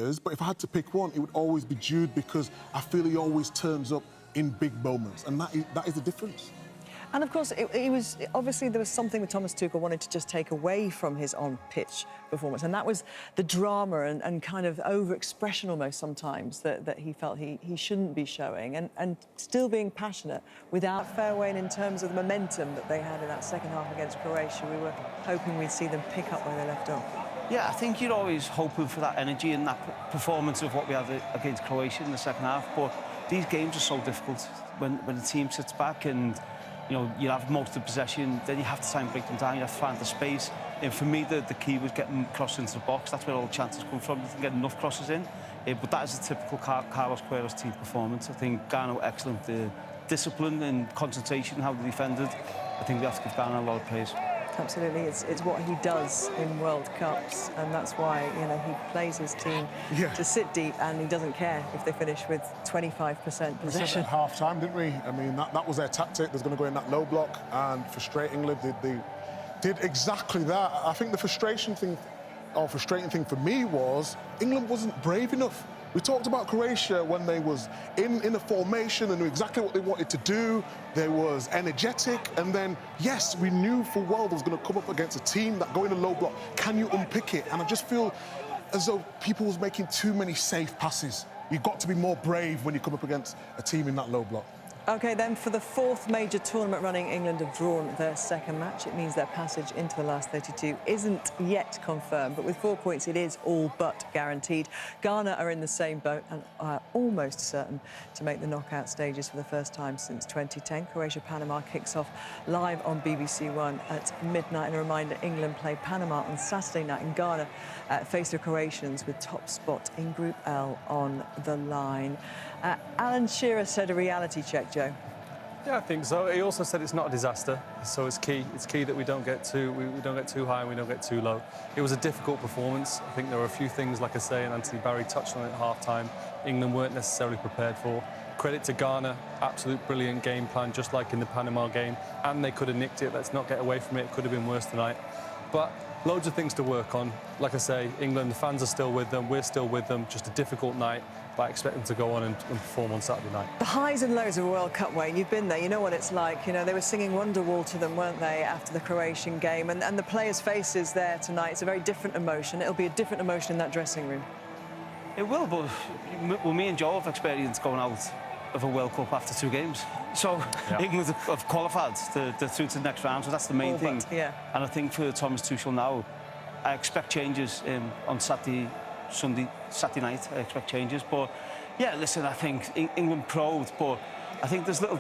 But if I had to pick one, it would always be Jude because I feel he always turns up in big moments, and that is the difference. And of course, it was obviously there was something that Thomas Tuchel wanted to just take away from his on-pitch performance, and that was the drama and kind of over-expression almost sometimes that he felt he shouldn't be showing, and still being passionate without fair way. And in terms of the momentum that they had in that second half against Croatia, we were hoping we'd see them pick up where they left off. Yeah, I think you're always hoping for that energy and that performance of what we had against Croatia in the second half, but these games are so difficult when the team sits back and you know, you have most of the possession, then you have to try and break them down, you have to find the space. And for me, the key was getting crosses into the box. That's where all the chances come from. You can get enough crosses in. But that is a typical Carlos Queiroz team performance. I think Ghana were excellent. The discipline and concentration, how they defended. I think we have to give Ghana a lot of praise. Absolutely, it's what he does in World Cups, and that's why, you know, he plays his team to sit deep, and he doesn't care if they finish with 25% possession. We said at half-time, didn't we? I mean, that was their tactic. They're going to go in that low block and frustrate England. They did exactly that. I think the frustrating thing for me was England wasn't brave enough. We talked about Croatia when they was in a formation and knew exactly what they wanted to do. They was energetic, and then, yes, we knew full well they was going to come up against a team that go in a low block. Can you unpick it? And I just feel as though people was making too many safe passes. You've got to be more brave when you come up against a team in that low block. OK, then, for the fourth major tournament running, England have drawn their second match. It means their passage into the last 32 isn't yet confirmed, but with 4 points, it is all but guaranteed. Ghana are in the same boat and are almost certain to make the knockout stages for the first time since 2010. Croatia-Panama kicks off live on BBC One at midnight. And a reminder, England play Panama on Saturday night, and Ghana face the Croatians with top spot in Group L on the line. Alan Shearer said a reality check, Joe. Yeah, I think so. He also said it's not a disaster, so it's key. It's key that we don't get too high and we don't get too low. It was a difficult performance. I think there were a few things, like I say, and Anthony Barry touched on it at half-time, England weren't necessarily prepared for. Credit to Ghana, absolute brilliant game plan, just like in the Panama game, and they could have nicked it. Let's not get away from it. It could have been worse tonight. But loads of things to work on. Like I say, England, the fans are still with them, we're still with them, just a difficult night. But I expect them to go on and perform on Saturday night. The highs and lows of a World Cup, Wayne, you've been there, you know what it's like. You know, they were singing Wonderwall to them, weren't they, after the Croatian game? And the players' faces there tonight, it's a very different emotion. It'll be a different emotion in that dressing room. It will, but well, me and Joe have experienced going out of a World Cup after 2 games. So England have qualified through to the next round, so that's the main thing. And I think for Thomas Tuchel now, I expect changes on Saturday night. I expect changes, but yeah, listen, I think England probed, but I think there's little